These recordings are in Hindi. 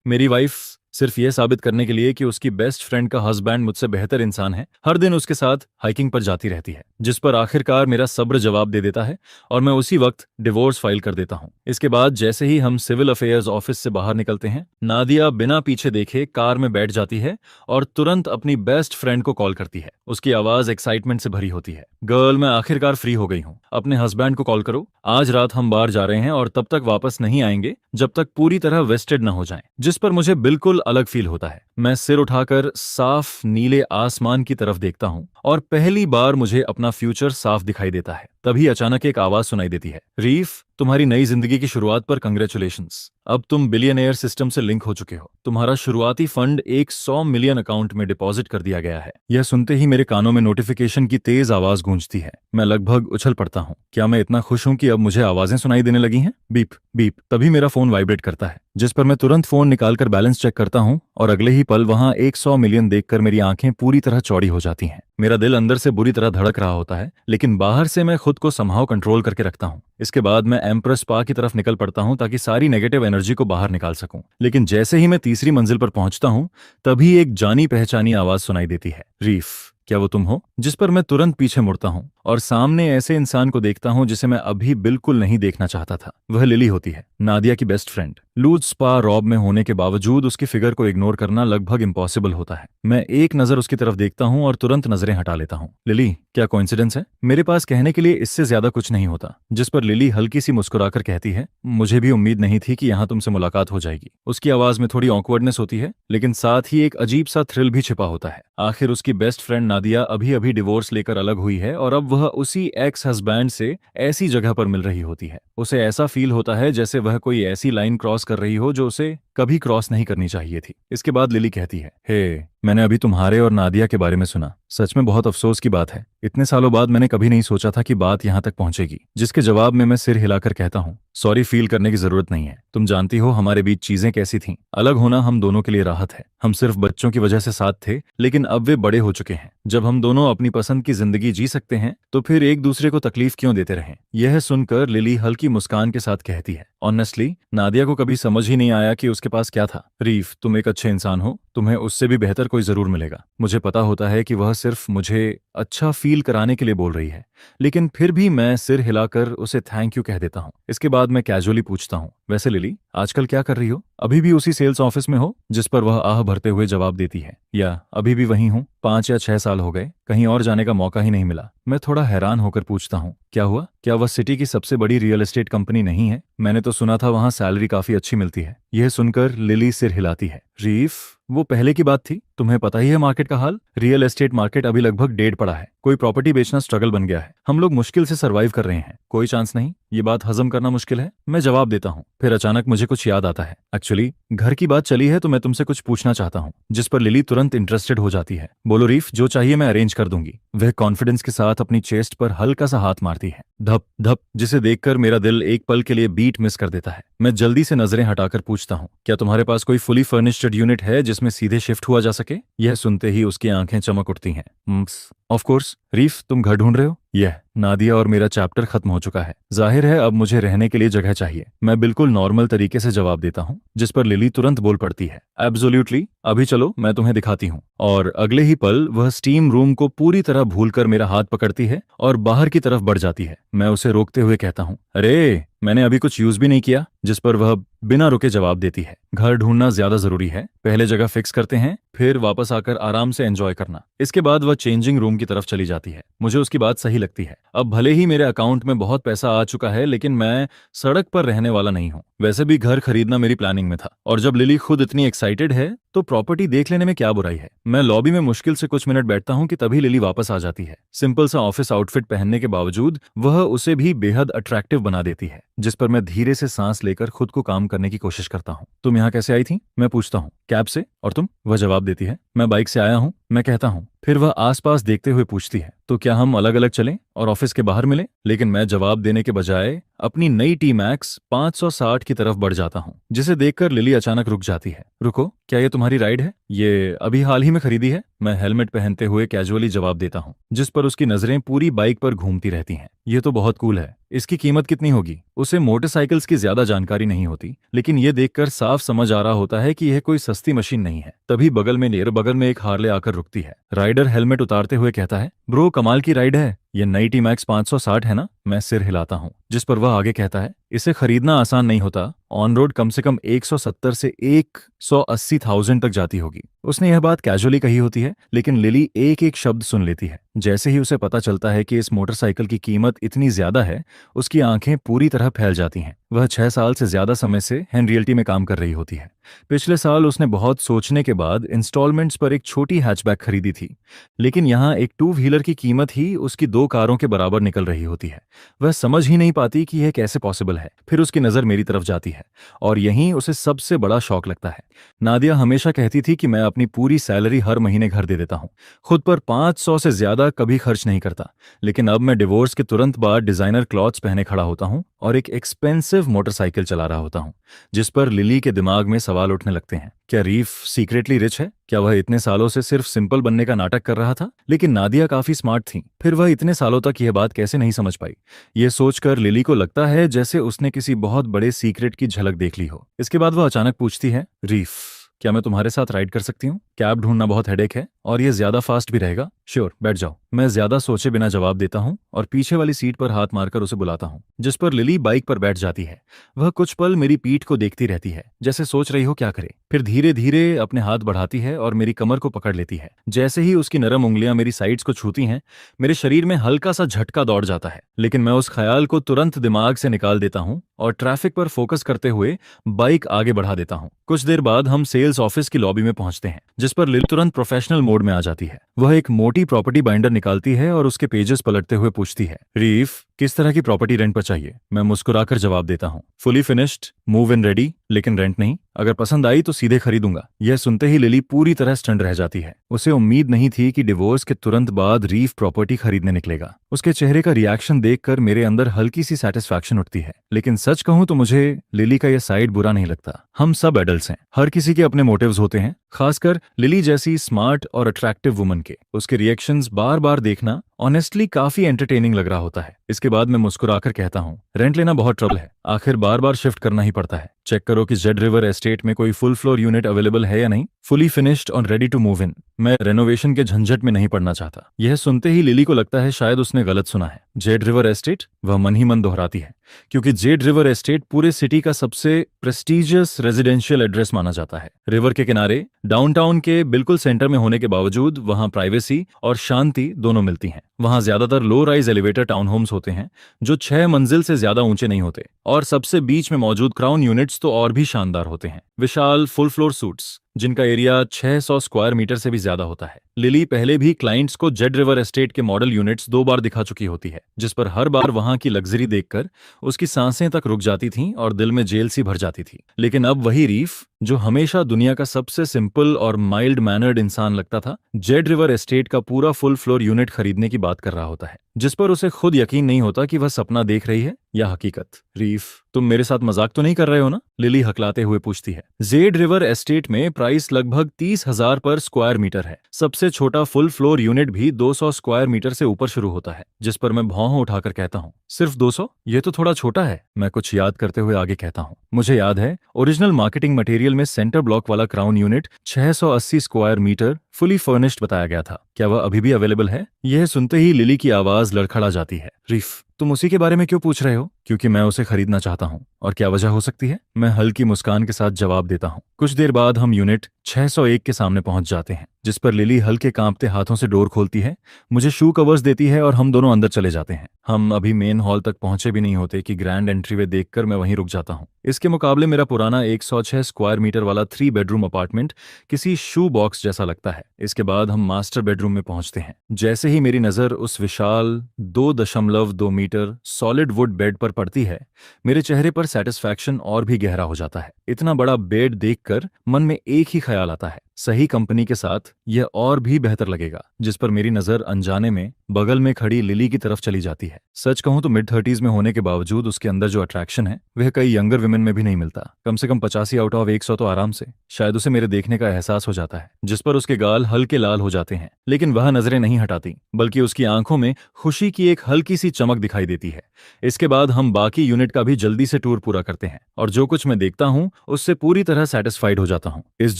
मेरी वाइफ सिर्फ ये साबित करने के लिए कि उसकी बेस्ट फ्रेंड का हस्बैंड मुझसे बेहतर इंसान है, हर दिन उसके साथ हाइकिंग पर जाती रहती है, जिस पर आखिरकार मेरा सब्र जवाब दे देता है और मैं उसी वक्त डिवोर्स फाइल कर देता हूँ। इसके बाद जैसे ही हम सिविल अफेयर्स ऑफिस से बाहर निकलते हैं, नादिया बिना पीछे देखे कार में बैठ जाती है और तुरंत अपनी बेस्ट फ्रेंड को कॉल करती है। उसकी आवाज एक्साइटमेंट से भरी होती है। गर्ल, मैं आखिरकार फ्री हो गई हूँ, अपने हस्बैंड को कॉल करो, आज रात हम बाहर जा रहे हैं और तब तक वापस नहीं आएंगे जब तक पूरी तरह वेस्टेड न हो जाएं। जिस पर मुझे बिल्कुल अलग फील होता है। मैं सिर उठाकर साफ नीले आसमान की तरफ देखता हूँ और पहली बार मुझे अपना फ्यूचर साफ दिखाई देता है। तभी अचानक एक आवाज सुनाई देती है, रीफ, तुम्हारी नई जिंदगी की शुरुआत पर कंग्रेचुलेशंस। अब तुम बिलियनेयर सिस्टम से लिंक हो चुके हो। तुम्हारा शुरुआती फंड एक 100 मिलियन अकाउंट में डिपॉजिट कर दिया गया है। यह सुनते ही मेरे कानों में नोटिफिकेशन की तेज आवाज गूंजती है। मैं लगभग उछल पड़ता हूँ। क्या मैं इतना खुश हूँ कि अब मुझे आवाजें सुनाई देने लगी हैं? Beep beep. तभी मेरा फोन वाइब्रेट करता है, जिस पर मैं तुरंत फोन निकालकर बैलेंस चेक करता हूँ और अगले ही पल वहां 100 मिलियन देखकर मेरी आंखें पूरी तरह चौड़ी हो जाती हैं। मेरा दिल अंदर से बुरी तरह धड़क रहा होता है, लेकिन बाहर से मैं खुद को समहाउ कंट्रोल करके रखता हूँ। इसके बाद मैं एम्प्रेस स्पा की तरफ निकल पड़ता हूँ ताकि सारी नेगेटिव एनर्जी को बाहर निकाल सकूं। लेकिन जैसे ही मैं तीसरी मंजिल पर पहुंचता हूँ, तभी एक जानी पहचानी आवाज सुनाई देती है, रीफ, क्या वो तुम हो? जिस पर मैं तुरंत पीछे मुड़ता हूँ और सामने ऐसे इंसान को देखता हूँ जिसे मैं अभी बिल्कुल नहीं देखना चाहता था। वह लिली होती है, नादिया की best friend. Loose spa robe में होने के बावजूद उसकी फिगर को इग्नोर करना लगभग इम्पॉसिबल होता है। मैं एक नजर उसकी तरफ देखता हूँ और तुरंत नजरें हटा लेता हूँ। लिली, क्या कोइंसिडेंस है? मेरे पास कहने के लिए इससे ज्यादा कुछ नहीं होता। जिस पर लिली हल्की सी मुस्कुराकर कहती है, मुझे भी उम्मीद नहीं थी कि यहाँ तुमसे मुलाकात हो जाएगी। उसकी आवाज में थोड़ी ऑकवर्डनेस होती है, लेकिन साथ ही एक अजीब सा थ्रिल भी छिपा होता है। आखिर उसकी बेस्ट फ्रेंड नादिया अभी अभी डिवोर्स लेकर अलग हुई है और अब वह उसी एक्स हस्बैंड से ऐसी जगह पर मिल रही होती है। उसे ऐसा फील होता है जैसे वह कोई ऐसी लाइन क्रॉस कर रही हो जो उसे कभी क्रॉस नहीं करनी चाहिए थी। इसके बाद लिली कहती है, हे, मैंने अभी तुम्हारे और नादिया के बारे में सुना। सच में बहुत अफसोस की बात है। इतने सालों बाद मैंने कभी नहीं सोचा था कि बात यहाँ तक पहुंचेगी। जिसके जवाब में मैं सिर हिलाकर कहता हूँ, सॉरी फील करने की जरूरत नहीं है। तुम जानती हो हमारे बीच चीजें कैसी थीं। अलग होना हम दोनों के लिए राहत है। हम सिर्फ बच्चों की वजह से साथ थे, लेकिन अब वे बड़े हो चुके हैं। जब हम दोनों अपनी पसंद की जिंदगी जी सकते हैं, तो फिर एक दूसरे को तकलीफ क्यों देते रहें? यह सुनकर लिली हल्की मुस्कान के साथ कहती है, ऑनेस्टली नादिया को कभी समझ ही नहीं आया कि उसके पास क्या था। रीफ, तुम एक अच्छे इंसान हो, तुम्हें उससे भी बेहतर कोई जरूर मिलेगा। मुझे पता होता है कि वह सिर्फ मुझे अच्छा फील कराने के लिए बोल रही है, लेकिन फिर भी मैं सिर हिलाकर उसे थैंक यू कह देता हूँ। इसके बाद मैं कैजुअली पूछता हूँ, वैसे लिली, आजकल क्या कर रही हो? अभी भी उसी सेल्स ऑफिस में हो? जिस पर वह आह भरते हुए जवाब देती है, या अभी भी वहीं हूँ। 5 या 6 साल हो गए, कहीं और जाने का मौका ही नहीं मिला। मैं थोड़ा हैरान होकर पूछता हूँ, क्या हुआ? क्या वह सिटी की सबसे बड़ी रियल एस्टेट कंपनी नहीं है? मैंने तो सुना था वहां सैलरी काफी अच्छी मिलती है। यह सुनकर लिली सिर हिलाती है, रीफ, वो पहले की बात थी। तुम्हें पता ही है मार्केट का हाल। रियल एस्टेट मार्केट अभी लगभग डेड पड़ा है। कोई प्रॉपर्टी बेचना स्ट्रगल बन गया है। हम लोग मुश्किल से सरवाइव कर रहे हैं। कोई चांस नहीं। ये बात हजम करना मुश्किल है। मैं जवाब देता हूँ। फिर अचानक मुझे कुछ याद आता है। एक्चुअली घर की बात चली है तो मैं तुमसे कुछ पूछना चाहता हूँ। जिस पर लिली तुरंत इंटरेस्टेड हो जाती है। बोलो रीफ, जो चाहिए मैं अरेंज कर दूंगी। वह कॉन्फिडेंस के साथ अपनी चेस्ट पर हल्का सा हाथ मारती है। धप धप, जिसे देखकर मेरा दिल एक पल के लिए बीट मिस कर देता है। मैं जल्दी से नजरें हटाकर पूछता हूँ, क्या तुम्हारे पास कोई फुली फर्निश्ड यूनिट है जिसमें सीधे शिफ्ट हुआ जा सके? यह सुनते ही उसकी आंखें चमक उठती हैं। ऑफ कोर्स रीफ, तुम घर ढूंढ रहे हो? यह नादिया और मेरा चैप्टर खत्म हो चुका है। जाहिर है अब मुझे रहने के लिए जगह चाहिए। मैं बिल्कुल नॉर्मल तरीके से जवाब देता हूँ, जिस पर लिली तुरंत बोल पड़ती है, एब्सोल्युटली, अभी चलो मैं तुम्हें दिखाती हूँ। और अगले ही पल वह स्टीम रूम को पूरी तरह भूलकर मेरा हाथ पकड़ती है और बाहर की तरफ बढ़ जाती है। मैं उसे रोकते हुए कहता हूँ, अरे मैंने अभी कुछ यूज भी नहीं किया। जिस पर वह बिना रुके जवाब देती है, घर ढूंढना ज्यादा जरूरी है। पहले जगह फिक्स करते हैं, फिर वापस आकर आराम से एंजॉय करना। इसके बाद वह चेंजिंग रूम की तरफ चली जाती है। मुझे उसकी बात सही लगती है। अब भले ही मेरे अकाउंट में बहुत पैसा आ चुका है, लेकिन मैं सड़क पर रहने वाला नहीं हूँ। वैसे भी घर खरीदना मेरी प्लानिंग में था, और जब लिली खुद इतनी एक्साइटेड है तो प्रॉपर्टी देख लेने में क्या बुराई है। मैं लॉबी में मुश्किल से कुछ मिनट बैठता हूँ कि तभी लिली वापस आ जाती है। सिंपल सा ऑफिस आउटफिट पहनने के बावजूद वह उसे भी बेहद अट्रैक्टिव बना देती है। जिस पर मैं धीरे से सांस लेकर खुद को काम करने की कोशिश करता हूँ। तुम यहाँ कैसे आई थी? मैं पूछता हूँ। कैब से। और तुम? वह जवाब देती है, मैं बाइक से आया हूँ। मैं कहता हूँ। फिर वह आसपास देखते हुए पूछती है, तो क्या हम अलग अलग चलें? और ऑफिस के बाहर मिले, लेकिन मैं जवाब देने के बजाय अपनी नई टी मैक्स 560 की तरफ बढ़ जाता हूँ, जिसे देखकर लिली अचानक रुक जाती है। रुको, क्या ये तुम्हारी राइड है? ये अभी हाल ही में खरीदी है? मैं हेलमेट पहनते हुए कैजुअली जवाब देता हूँ, जिस पर उसकी नजरें पूरी बाइक पर घूमती रहती हैं। ये तो बहुत कूल है। इसकी कीमत कितनी होगी? उसे मोटरसाइकिल्स की ज्यादा जानकारी नहीं होती, लेकिन ये देखकर साफ समझ आ रहा होता है कि यह कोई सस्ती मशीन नहीं है। तभी बगल में एक हार्ले आकर रुकती है। राइडर हेलमेट उतारते हुए कहता है, ब्रो कमाल की राइड है। ये नई टी मैक्स 560 है ना? मैं सिर हिलाता हूँ, जिस पर वह आगे कहता है, इसे खरीदना आसान नहीं होता। ऑन रोड कम से कम 170 से 180,000 तक जाती होगी। उसने यह बात कैजुअली कही होती है, लेकिन लिली एक एक शब्द सुन लेती है। जैसे ही उसे पता चलता है कि इस मोटरसाइकिल की कीमत इतनी ज्यादा है, उसकी आंखें पूरी तरह फैल जाती हैं। वह 6 साल से ज्यादा समय से हेन रियल्टी में काम कर रही होती है। पिछले साल उसने बहुत सोचने के बाद इंस्टॉलमेंट्स पर एक छोटी हैचबैक खरीदी थी, लेकिन यहाँ एक 2 व्हीलर की कीमत ही उसकी 2 कारों के बराबर निकल रही होती है। वह समझ ही नहीं पाती कि यह कैसे पॉसिबल है। फिर उसकी नजर मेरी तरफ जाती है, और यहीं उसे सबसे बड़ा शौक लगता है। नादिया हमेशा कहती थी कि मैं अपनी पूरी सैलरी हर महीने घर दे देता हूँ, खुद पर 500 से ज्यादा कभी खर्च नहीं करता। लेकिन अब मैं डिवोर्स के तुरंत बाद डिजाइनर क्लॉथ्स पहने खड़ा होता हूँ और एक एक्सपेंसिव मोटरसाइकिल चला रहा होता हूँ, जिस पर लिली के दिमाग में सवाल उठने लगते हैं। क्या रीफ सीक्रेटली रिच है? क्या वह इतने सालों से सिर्फ सिंपल बनने का नाटक कर रहा था? लेकिन नादिया काफी स्मार्ट थी, फिर वह इतने सालों तक यह बात कैसे नहीं समझ पाई? ये सोचकर लिली को लगता है जैसे उसने किसी बहुत बड़े सीक्रेट की झलक देख ली हो। इसके बाद वह अचानक पूछती है, रीफ क्या मैं तुम्हारे साथ राइड कर सकती हूँ? कैब ढूंढना बहुत हेडेक है और ये ज्यादा फास्ट भी रहेगा। श्योर, बैठ जाओ। मैं ज्यादा सोचे बिना जवाब देता हूँ और पीछे वाली सीट पर हाथ मारकर उसे बुलाता हूँ, जिस पर लिली बाइक पर बैठ जाती है। वह कुछ पल मेरी पीठ को देखती रहती है, जैसे सोच रही हो क्या करे। फिर धीरे धीरे अपने हाथ बढ़ाती है और मेरी कमर को पकड़ लेती है। जैसे ही उसकी नरम उंगलियां मेरी साइड्स को छूती हैं, मेरे शरीर में हल्का सा झटका दौड़ जाता है, लेकिन मैं उस ख्याल को तुरंत दिमाग से निकाल देता हूँ और ट्रैफिक पर फोकस करते हुए बाइक आगे बढ़ा देता हूँ। कुछ देर बाद हम सेल्स ऑफिस की लॉबी में पहुंचते हैं, जिस पर लिली तुरंत प्रोफेशनल मोड में आ जाती है। वह एक मोटी प्रॉपर्टी बाइंडर निकालती है और उसके पेजेस पलटते हुए पूछती है, रीफ किस तरह की प्रॉपर्टी रेंट पर चाहिए? मैं मुस्कुराकर जवाब देता हूँ, fully finished, move in ready, लेकिन रेंट नहीं। अगर पसंद आई तो सीधे खरीदूंगा। यह सुनते ही लिली पूरी तरह स्टंड रह जाती है। उसे उम्मीद नहीं थी कि डिवोर्स के तुरंत बाद रीफ प्रॉपर्टी खरीदने निकलेगा। उसके चेहरे का रिएक्शन देखकर मेरे अंदर हल्की सी सेटिस्फैक्शन उठती है। लेकिन सच कहूं तो मुझे लिली का यह साइड बुरा नहीं लगता। हम सब एडल्ट्स हैं, हर किसी के अपने मोटिव्स होते हैं, खासकर लिली जैसी स्मार्ट और अट्रैक्टिव वुमन के। उसके रिएक्शंस बार बार देखना ऑनेस्टली काफी एंटरटेनिंग लग रहा होता है। इसके बाद मैं मुस्कुराकर कहता हूँ, रेंट लेना बहुत ट्रबल है, आखिर बार बार शिफ्ट करना ही पड़ता है। चेक करो कि जेड रिवर एस्टेट में कोई फुल फ्लोर यूनिट अवेलेबल है या नहीं, फुली फिनिश्ड और रेडी टू मूव इन। मैं रेनोवेशन के झंझट में नहीं पड़ना चाहता। यह सुनते ही लिली को लगता है शायद उसने गलत सुना है। Z river estate? वह मन ही मन दोहराती है, क्योंकि जेड रिवर एस्टेट पूरे सिटी का सबसे प्रेस्टिजियस रेजिडेंशियल एड्रेस माना जाता है। रिवर के किनारे, डाउनटाउन के बिल्कुल सेंटर में होने के बावजूद वहां प्राइवेसी और शांति दोनों मिलती हैं। वहां ज्यादातर low rise elevator town homes होते हैं, जो 6 मंजिल से ज्यादा ऊंचे नहीं होते, और सबसे बीच में मौजूद क्राउन यूनिट्स तो और भी शानदार होते हैं। विशाल फुल फ्लोर सूट्स, जिनका एरिया 600 स्क्वायर मीटर से भी ज्यादा होता है। लिली पहले भी क्लाइंट्स को जेड रिवर एस्टेट के मॉडल यूनिट्स 2 बार दिखा चुकी होती है, जिस पर हर बार वहां की लग्जरी देखकर उसकी सांसें तक रुक जाती थीं और दिल में जेल सी भर जाती थी। लेकिन अब वही रीफ, जो हमेशा दुनिया का सबसे सिंपल और माइल्ड मैनर्ड इंसान लगता था, जेड रिवर एस्टेट का पूरा फुल फ्लोर यूनिट खरीदने की बात कर रहा होता है, जिस पर उसे खुद यकीन नहीं होता कि वह सपना देख रही है या हकीकत। रीफ, तुम मेरे साथ मजाक तो नहीं कर रहे हो ना? लिली हकलाते हुए पूछती है। जेड रिवर एस्टेट में प्राइस लगभग 30,000 पर स्क्वायर मीटर है। सबसे छोटा फुल फ्लोर यूनिट भी 200 स्क्वायर मीटर से ऊपर शुरू होता है, जिस पर मैं भौं उठाकर कहता हूँ, सिर्फ 200? ये तो थोड़ा छोटा है। मैं कुछ याद करते हुए आगे कहता हूँ, मुझे याद है ओरिजिनल मार्केटिंग मटेरियल में सेंटर ब्लॉक वाला crown unit 680 square metre fully furnished बताया गया था। क्या वह अभी भी अवेलेबल है? यह सुनते ही लिली की आवाज लड़खड़ा जाती है। रीफ, तुम उसी के बारे में क्यों पूछ रहे हो? क्योंकि मैं उसे खरीदना चाहता हूँ। और क्या वजह हो सकती है? मैं हल्की मुस्कान के साथ जवाब देता हूँ। कुछ देर बाद हम यूनिट 601 के सामने पहुंच जाते हैं, जिस पर लिली हल्के कांपते हाथों से डोर खोलती है, मुझे शू कवर्स देती है और हम दोनों अंदर चले जाते हैं। हम अभी मेन हॉल तक पहुंचे भी नहीं होते कि ग्रैंड एंट्रीवे देखकर मैं वहीं रुक जाता हूँ। इसके मुकाबले मेरा पुराना 106 स्क्वायर मीटर वाला 3 बेडरूम अपार्टमेंट किसी शू बॉक्स जैसा लगता है। इसके बाद हम मास्टर बेडरूम में पहुंचते हैं। जैसे ही मेरी नजर उस विशाल 2.2 मीटर सॉलिड वुड बेड पर पड़ती है, मेरे चेहरे पर सेटिस्फैक्शन और भी गहरा हो जाता है। इतना बड़ा बेड देखकर मन में एक ही ख्याल आता है, सही कंपनी के साथ यह और भी बेहतर लगेगा। जिस पर मेरी नजर अनजाने में बगल में खड़ी लिली की तरफ चली जाती है। सच कहूं तो मिड-30s में होने के बावजूद उसके अंदर जो अट्रैक्शन है वह कई यंगर विमेन में भी नहीं मिलता। कम से कम 85 आउट ऑफ 100 तो आराम से। शायद उसे मेरे देखने का एहसास हो जाता है। जिस पर उसके गाल हल्के लाल हो जाते हैं, लेकिन वह नजरें नहीं हटाती, बल्कि उसकी आंखों में खुशी की एक हल्की सी चमक दिखाई देती है। इसके बाद हम बाकी यूनिट का भी जल्दी से टूर पूरा करते हैं और जो कुछ मैं देखता हूँ उससे पूरी तरह सेटिस्फाइड हो जाता हूँ। इस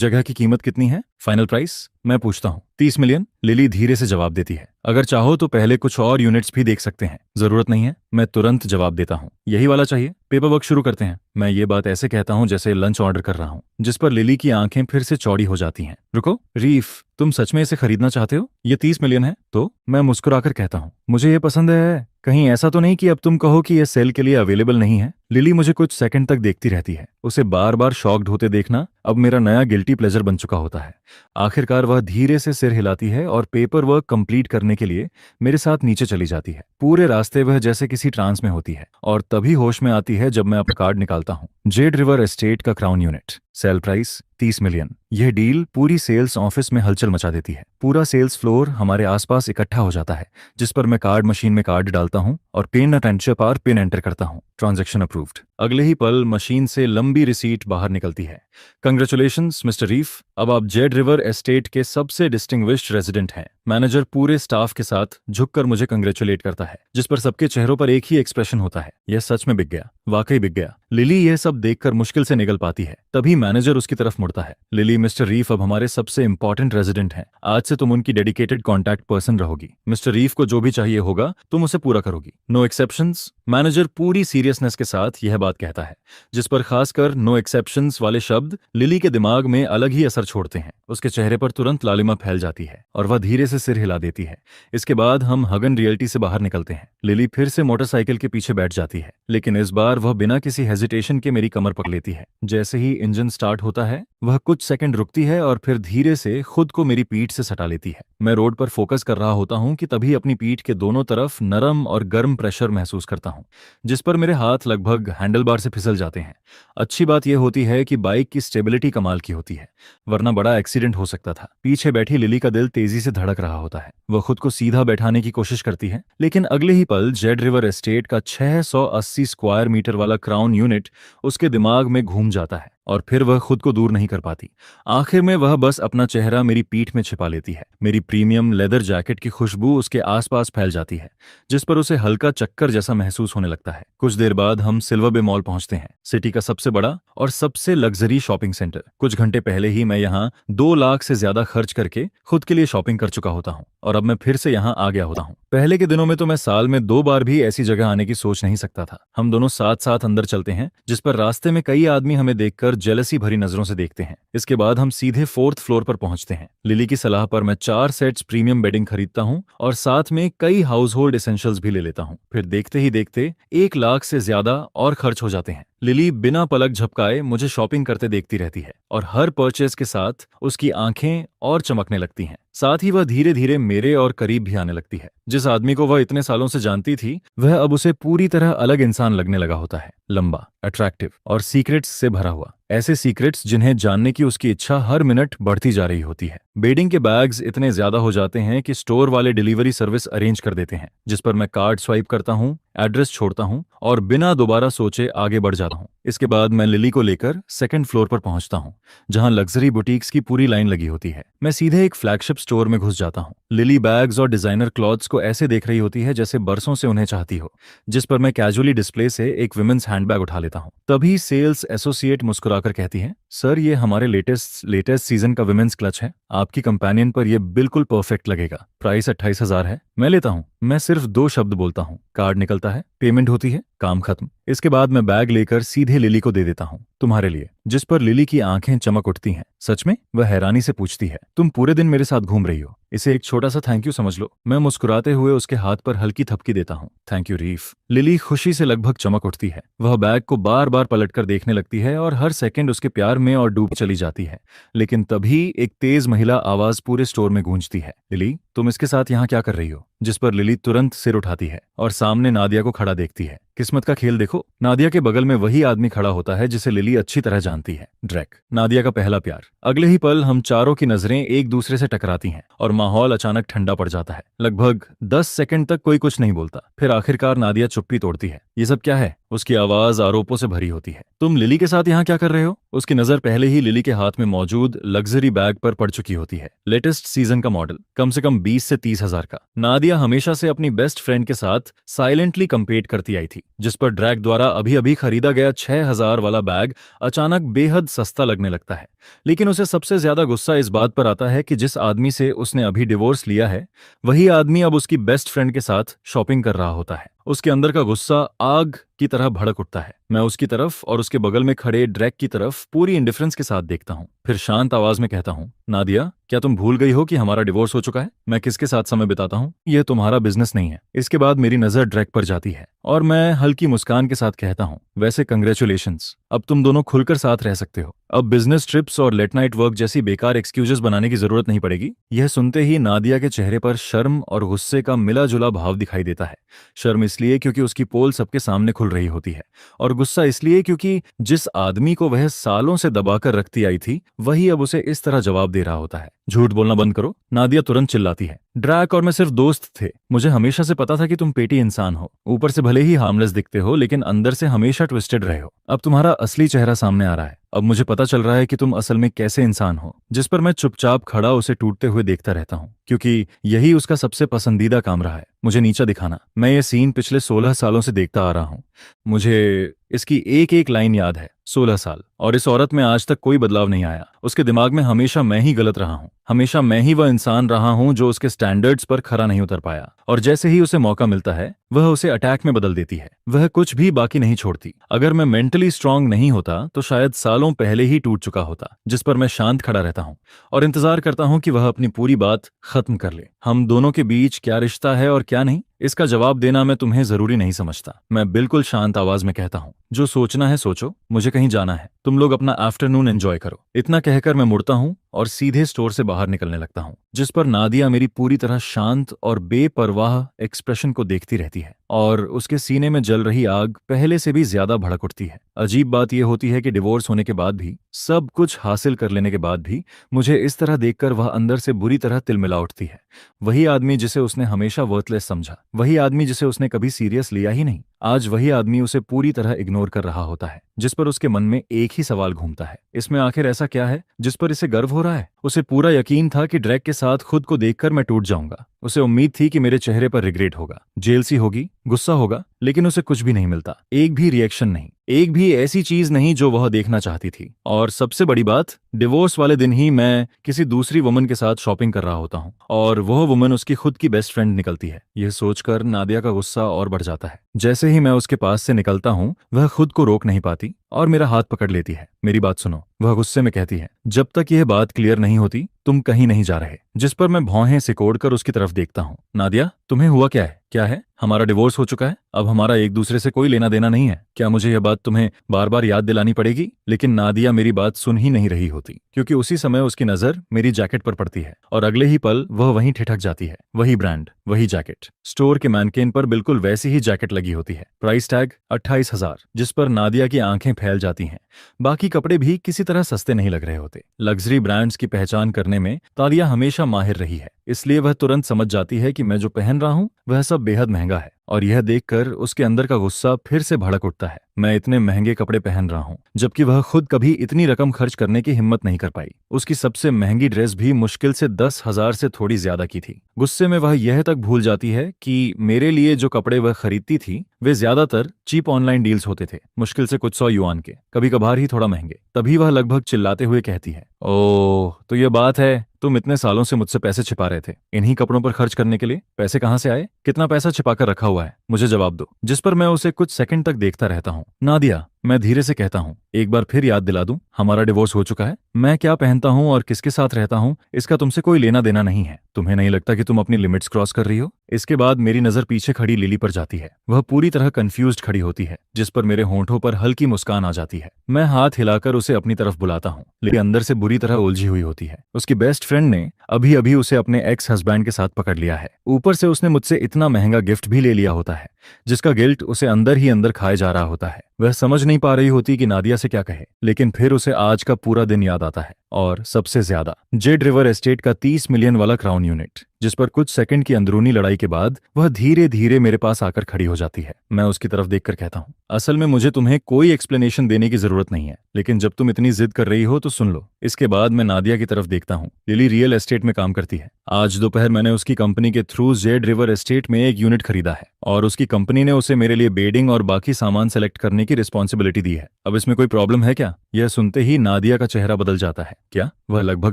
जगह की कीमत कितनी है? Final price? मैं पूछता हूँ। 30 मिलियन, लिली धीरे से जवाब देती है। अगर चाहो तो पहले कुछ और यूनिट्स भी देख सकते हैं। जरूरत नहीं है, मैं तुरंत जवाब देता हूँ। यही वाला चाहिए? पेपर वर्क शुरू करते हैं। मैं ये बात ऐसे कहता हूँ जैसे लंच ऑर्डर कर रहा हूँ। जिस पर लिली की आंखें फिर से चौड़ी हो जाती हैं। रुको, रीफ, तुम सच में इसे खरीदना चाहते हो? ये 30 मिलियन है तो? मैं मुस्कुराकर कहता हूँ, मुझे ये पसंद है। कहीं ऐसा तो नहीं कि अब तुम कहो कि यह सेल के लिए अवेलेबल नहीं है? लिली मुझे कुछ सेकंड तक देखती रहती है। उसे बार बार शॉक्ड होते देखना अब मेरा नया गिल्टी प्लेजर बन चुका होता है। आखिरकार वह धीरे से सिर हिलाती है और पेपर वर्क कंप्लीट करने के लिए मेरे साथ नीचे चली जाती है। पूरे रास्ते वह जैसे किसी ट्रांस में होती है और तभी होश में आती है जब मैं अपना कार्ड निकालता हूँ। जेड रिवर एस्टेट का crown unit, sale price 30 million. यह डील पूरी सेल्स ऑफिस में हलचल मचा देती है। पूरा सेल्स फ्लोर हमारे आसपास इकट्ठा हो जाता है। जिस पर मैं कार्ड मशीन में कार्ड डालता हूं और पेन अटेंशन पर पिन एंटर करता हूं। Transaction approved. अगले ही पल मशीन से लंबी रिसीट बाहर निकलती है। कंग्रेचुलेशंस मिस्टर रीफ, अब आप जेड रिवर एस्टेट के सबसे डिस्टिंग्विश्ड रेजिडेंट हैं। मैनेजर पूरे स्टाफ के साथ झुककर मुझे कंग्रेचुलेट करता है, जिस पर सबके चेहरों पर एक ही एक्सप्रेशन होता है, यह सच में बिक गया, वाकई बिक गया। लिली यह सब देखकर मुश्किल से निगल पाती है। तभी मैनेजर उसकी तरफ मुड़ता है। लिली, मिस्टर रीफ अब हमारे सबसे इंपॉर्टेंट रेजिडेंट हैं। आज से तुम उनकी डेडिकेटेड कॉन्टैक्ट पर्सन रहोगी। मिस्टर रीफ को जो भी चाहिए होगा तुम उसे पूरा करोगी। No exceptions? मैनेजर पूरी सीरियसनेस के साथ यह बात कहता है, जिस पर खासकर नो एक्सेप्शंस वाले शब्द लिली के दिमाग में अलग ही असर छोड़ते हैं। उसके चेहरे पर तुरंत लालिमा फैल जाती है और वह धीरे से सिर हिला देती है। इसके बाद हम हगन रियल्टी से बाहर निकलते हैं। लिली फिर से मोटरसाइकिल के पीछे बैठ जाती है, लेकिन इस बार वह बिना किसी हेजिटेशन के मेरी कमर पकड़ लेती है। जैसे ही इंजन स्टार्ट होता है वह कुछ सेकंड रुकती है और फिर धीरे से खुद को मेरी पीठ से सटा लेती है। मैं रोड पर फोकस कर रहा होता हूं कि तभी अपनी पीठ के दोनों तरफ नरम और गर्म प्रेशर महसूस करता हूं, जिस पर मेरे हाथ लगभग हैंडलबार से फिसल जाते हैं। अच्छी बात यह होती है कि बाइक की स्टेबिलिटी कमाल की होती है, वरना बड़ा एक्सीडेंट हो सकता था। पीछे बैठी लिली का दिल तेजी से धड़क रहा होता है। वह खुद को सीधा बैठाने की कोशिश करती है, लेकिन अगले ही पल जेड रिवर एस्टेट का 680 स्क्वायर मीटर वाला क्राउन यूनिट उसके दिमाग में घूम जाता है और फिर वह खुद को दूर नहीं कर पाती। आखिर में वह बस अपना चेहरा मेरी पीठ में छिपा लेती है। मेरी प्रीमियम लेदर जैकेट की खुशबू उसके आसपास फैल जाती है, जिस पर उसे हल्का चक्कर जैसा महसूस होने लगता है। कुछ देर बाद हम सिल्वर बे मॉल पहुंचते हैं, सिटी का सबसे बड़ा और सबसे लग्जरी शॉपिंग सेंटर। कुछ घंटे पहले ही मैं यहाँ 2 लाख से ज्यादा खर्च करके खुद के लिए शॉपिंग कर चुका होता हूँ और अब मैं फिर से यहाँ आ गया होता हूँ। पहले के दिनों में तो मैं साल में 2 बार भी ऐसी जगह आने की सोच नहीं सकता था। हम दोनों साथ साथ अंदर चलते हैं, जिस पर रास्ते में कई आदमी हमें देखकर जेलसी भरी नजरों से देखते हैं। इसके बाद हम सीधे 4th फ्लोर पर पहुंचते हैं। लिली की सलाह पर मैं 4 सेट्स प्रीमियम बेडिंग खरीदता हूं और साथ में कई हाउस होल्ड एसेंशियल्स भी ले लेता हूं। फिर देखते ही देखते 1 लाख से ज्यादा और खर्च हो जाते हैं। लिली बिना पलक झपकाए मुझे शॉपिंग करते देखती रहती है और हर परचेज के साथ उसकी आंखें और चमकने लगती हैं। साथ ही वह धीरे धीरे मेरे और करीब भी आने लगती है। जिस आदमी को वह इतने सालों से जानती थी वह अब उसे पूरी तरह अलग इंसान लगने लगा होता है। लंबा, अट्रैक्टिव और सीक्रेट्स से भरा हुआ। ऐसे सीक्रेट्स जिन्हें जानने की उसकी इच्छा हर मिनट बढ़ती जा रही होती है। बेडिंग के बैग्स इतने ज्यादा हो जाते हैं कि स्टोर वाले डिलीवरी सर्विस अरेंज कर देते हैं, जिस पर मैं कार्ड स्वाइप करता हूँ, एड्रेस छोड़ता हूँ और बिना दोबारा सोचे आगे बढ़ जाता हूँ। इसके बाद मैं लिली को लेकर 2nd फ्लोर पर पहुंचता हूँ, जहां लग्जरी बुटीक्स की पूरी लाइन लगी होती है। मैं सीधे एक फ्लैगशिप स्टोर में घुस जाता हूँ। लिली बैग्स और डिजाइनर क्लॉथ्स को ऐसे देख रही होती है जैसे बरसों से उन्हें चाहती हो, जिस पर मैं कैजुअली डिस्प्ले से एक विमेंस हैंडबैग उठा लेता हूँ। तभी सेल्स एसोसिएट मुस्कुराकर कहती है, सर ये हमारे लेटेस्ट सीजन का विमेंस क्लच है, आपकी कंपेनियन पर यह बिल्कुल परफेक्ट लगेगा। प्राइस 28,000 है। मैं लेता हूँ। मैं सिर्फ 2 शब्द बोलता हूँ, कार्ड निकलता है, पेमेंट होती है, काम खत्म। इसके बाद मैं बैग लेकर सीधे लिली को दे देता हूँ, तुम्हारे लिए। जिस पर लिली की आंखें चमक उठती हैं। सच में? वह हैरानी से पूछती है, तुम पूरे दिन मेरे साथ घूम रही हो, इसे एक छोटा सा थैंक यू समझ लो। मैं मुस्कुराते हुए उसके हाथ पर हल्की थपकी देता हूँ। Thank you reef. लिली खुशी से लगभग चमक उठती है। वह बैग को बार बार पलटकर देखने लगती है और हर सेकंड उसके प्यार में और डूब चली जाती है। लेकिन तभी एक तेज महिला आवाज पूरे स्टोर में गूंजती है, लिली तुम इसके साथ यहाँ क्या कर रही हो? जिस पर लिली तुरंत सिर उठाती है और सामने नादिया को खड़ा देखती है। किस्मत का खेल देखो, नादिया के बगल में वही आदमी खड़ा होता है जिसे लिली अच्छी तरह जानती है, ड्रैक, नादिया का पहला प्यार। अगले ही पल हम चारों की नजरें एक दूसरे से टकराती हैं और माहौल अचानक ठंडा पड़ जाता है। लगभग 10 सेकंड तक कोई कुछ नहीं बोलता। फिर आखिरकार नादिया चुप्पी तोड़ती है। ये सब क्या है? उसकी आवाज आरोपों से भरी होती है। तुम लिली के साथ यहाँ क्या कर रहे हो? उसकी नजर पहले ही लिली के हाथ में मौजूद लग्जरी बैग पर पड़ चुकी होती है। लेटेस्ट सीजन का मॉडल, कम से कम 20 से 30 हजार का। नादिया हमेशा से अपनी बेस्ट फ्रेंड के साथ साइलेंटली कंपेट करती आई थी, जिस पर ड्रैक द्वारा अभी अभी खरीदा गया 6000 वाला बैग अचानक बेहद सस्ता लगने लगता है। लेकिन उसे सबसे ज्यादा गुस्सा इस बात पर आता है कि जिस आदमी से उसने अभी डिवोर्स लिया है, वही आदमी अब उसकी बेस्ट फ्रेंड के साथ शॉपिंग कर रहा होता है। उसके अंदर का गुस्सा आग की तरह भड़क उठता है। मैं उसकी तरफ और उसके बगल में खड़े ड्रैक की तरफ पूरी इंडिफरेंस के साथ देखता हूँ। फिर शांत आवाज में कहता हूँ, नादिया, क्या तुम भूल गई हो कि हमारा डिवोर्स हो चुका है? मैं किसके साथ समय बिताता हूँ, यह तुम्हारा बिजनेस नहीं है। इसके बाद मेरी नजर ड्रैक पर जाती है और मैं हल्की मुस्कान के साथ कहता हूँ, वैसे कंग्रेचुलेशंस, अब तुम दोनों खुलकर साथ रह सकते हो। अब बिजनेस ट्रिप्स और लेट नाइट वर्क जैसी बेकार एक्सक्यूजेस बनाने की जरूरत नहीं पड़ेगी। यह सुनते ही नादिया के चेहरे पर शर्म और गुस्से का मिला जुला भाव दिखाई देता है। शर्म इसलिए क्योंकि उसकी पोल सबके सामने खुल रही होती है, और गुस्सा इसलिए क्योंकि जिस आदमी को वह सालों से दबाकर रखती आई थी, वही अब उसे इस तरह जवाब दे रहा होता है। झूठ बोलना बंद करो, नादिया तुरंत चिल्लाती है। ड्रैक और मैं सिर्फ दोस्त थे। मुझे हमेशा से पता था कि तुम पेटी इंसान हो। ऊपर से भले ही हार्मलेस दिखते हो, लेकिन अंदर से हमेशा ट्विस्टेड रहे हो। अब तुम्हारा असली चेहरा सामने आ रहा है। अब मुझे पता चल रहा है कि तुम असल में कैसे इंसान हो। जिस पर मैं चुपचाप खड़ा उसे टूटते हुए देखता रहता हूँ, क्योंकि यही उसका सबसे पसंदीदा काम रहा है, मुझे नीचा दिखाना। मैं ये सीन पिछले 16 सालों से देखता आ रहा हूँ। मुझे इसकी एक एक लाइन याद है। 16 साल, और इस औरत में आज तक कोई बदलाव नहीं आया। उसके दिमाग में हमेशा मैं ही गलत रहा हूं। हमेशा मैं ही वह इंसान रहा हूं जो उसके स्टैंडर्ड्स पर खरा नहीं उतर पाया, और जैसे ही उसे मौका मिलता है, वह उसे अटैक में बदल देती है। वह कुछ भी बाकी नहीं छोड़ती। अगर मैं मेंटली स्ट्रांग नहीं होता तो शायद सालों पहले ही टूट चुका होता। जिस पर मैं शांत खड़ा रहता हूं और इंतजार करता हूं कि वह अपनी पूरी बात खत्म कर ले। हम दोनों के बीच क्या रिश्ता है और क्या नहीं, इसका जवाब देना मैं तुम्हें जरूरी नहीं समझता। मैं बिल्कुल शांत आवाज में कहता हूँ, जो सोचना है सोचो, मुझे कहीं जाना है, तुम लोग अपना आफ्टरनून एंजॉय करो। इतना कहकर मैं मुड़ता हूँ और सीधे स्टोर से बाहर निकलने लगता हूँ, जिस पर नादिया मेरी पूरी तरह शांत और बेपरवाह एक्सप्रेशन को देखती रहती है, और उसके सीने में जल रही आग पहले से भी ज्यादा भड़क उठती है। अजीब बात यह होती है कि डिवोर्स होने के बाद भी, सब कुछ हासिल कर लेने के बाद भी, मुझे इस तरह देखकर वह अंदर से बुरी तरह तिलमिला उठती है। वही आदमी जिसे उसने हमेशा वर्थलेस समझा, वही आदमी जिसे उसने कभी सीरियस लिया ही नहीं, आज वही आदमी उसे पूरी तरह इग्नोर कर रहा होता है। जिस पर उसके मन में एक ही सवाल घूमता है, इसमें आखिर ऐसा क्या है जिस पर इसे गर्व हो रहा है? उसे पूरा यकीन था कि ड्रैक के साथ खुद को देखकर मैं टूट जाऊंगा। उसे उम्मीद थी कि मेरे चेहरे पर रिग्रेट होगा, जेलसी होगी, गुस्सा होगा, लेकिन उसे कुछ भी नहीं मिलता। एक भी रिएक्शन नहीं, एक भी ऐसी चीज नहीं जो वह देखना चाहती थी। और सबसे बड़ी बात, डिवोर्स वाले दिन ही मैं किसी दूसरी वुमन के साथ शॉपिंग कर रहा होता हूँ, और वह वुमन उसकी खुद की बेस्ट फ्रेंड निकलती है। यह सोचकर नादिया का गुस्सा और बढ़ जाता है। जैसे ही मैं उसके पास से निकलता हूँ, वह खुद को रोक नहीं पाती और मेरा हाथ पकड़ लेती है। मेरी बात सुनो, वह गुस्से में कहती है। जब तक यह बात क्लियर नहीं होती, तुम कहीं नहीं जा रहे। जिस पर मैं भौहें सिकोड़कर उसकी तरफ देखता हूँ। नादिया, तुम्हें हुआ क्या है? क्या है? हमारा डिवोर्स हो चुका है, अब हमारा एक दूसरे से कोई लेना देना नहीं है। क्या मुझे यह बात तुम्हें बार बार याद दिलानी पड़ेगी? लेकिन नादिया मेरी बात सुन ही नहीं रही होती, क्योंकि उसी समय उसकी नजर मेरी जैकेट पर पड़ती है, और अगले ही पल वह वहीं ठिठक जाती है। वही ब्रांड, वही जैकेट। स्टोर के मैनकेन पर बिल्कुल वैसी ही जैकेट लगी होती है। प्राइस टैग 28,000, जिस पर नादिया की आंखें फैल जाती हैं। बाकी कपड़े भी किसी तरह सस्ते नहीं लग रहे होते। लग्जरी ब्रांड्स की पहचान करने में तालिया हमेशा माहिर रही है, इसलिए वह तुरंत समझ जाती है कि मैं जो पहन रहा हूं वह सब बेहद महंगा है। और यह देखकर उसके अंदर का गुस्सा फिर से भड़क उठता है। मैं इतने महंगे कपड़े पहन रहा हूं, जबकि वह खुद कभी इतनी रकम खर्च करने की हिम्मत नहीं कर पाई। उसकी सबसे महंगी ड्रेस भी मुश्किल से 10,000 से थोड़ी ज्यादा की थी। गुस्से में वह यह तक भूल जाती है कि मेरे लिए जो कपड़े वह खरीदती थी वे ज्यादातर चीप ऑनलाइन डील्स होते थे, मुश्किल से कुछ 100 युआन के, कभी कभार ही थोड़ा महंगे। तभी वह लगभग चिल्लाते हुए कहती है, ओह, तो ये बात है, तुम इतने सालों से मुझसे पैसे छिपा रहे थे इन्हीं कपड़ों पर खर्च करने के लिए। पैसे कहाँ से आए? कितना पैसा छिपा कर रखा हुआ है? मुझे जवाब दो। जिस पर मैं उसे कुछ सेकंड तक देखता रहता हूँ। नादिया, मैं धीरे से कहता हूँ, एक बार फिर याद दिला दूं, हमारा डिवोर्स हो चुका है। मैं क्या पहनता हूँ और किसके साथ रहता हूँ इसका तुमसे कोई लेना देना नहीं है। तुम्हें नहीं लगता कि तुम अपनी लिमिट्स क्रॉस कर रही हो? इसके बाद मेरी नजर पीछे खड़ी लिली पर जाती है। वह पूरी तरह कंफ्यूज्ड खड़ी होती है, जिस पर मेरे होंठों पर हल्की मुस्कान आ जाती है। मैं हाथ हिलाकर उसे अपनी तरफ बुलाता हूँ, लेकिन अंदर से बुरी तरह उलझी हुई होती है। उसकी बेस्ट फ्रेंड ने अभी अभी उसे अपने एक्स हस्बैंड के साथ पकड़ लिया है। ऊपर से उसने मुझसे इतना महंगा गिफ्ट भी ले लिया होता है, जिसका गिल्ट उसे अंदर ही अंदर खाए जा रहा होता है। वह समझ नहीं पा रही होती कि नादिया से क्या कहे, लेकिन फिर उसे आज का पूरा दिन याद आता है, और सबसे ज्यादा जेड रिवर एस्टेट का 30 मिलियन वाला क्राउन यूनिट, जिस पर कुछ सेकंड की अंदरूनी लड़ाई के बाद वह धीरे धीरे मेरे पास आकर खड़ी हो जाती है। मैं उसकी तरफ देखकर कहता हूँ, असल में मुझे तुम्हें कोई एक्सप्लेनेशन देने की जरूरत नहीं है, लेकिन जब तुम इतनी जिद कर रही हो तो सुन लो। इसके बाद मैं नादिया की तरफ देखता हूँ। लिली रियल एस्टेट में काम करती है। आज दोपहर मैंने उसकी कंपनी के थ्रू जेड रिवर एस्टेट में एक यूनिट खरीदा है, और उसकी कंपनी ने उसे मेरे लिए बेडिंग और बाकी सामान सेलेक्ट करने की रिस्पॉन्सिबिलिटी दी है। अब इसमें कोई प्रॉब्लम है क्या? यह सुनते ही नादिया का चेहरा बदल जाता है। क्या? वह लगभग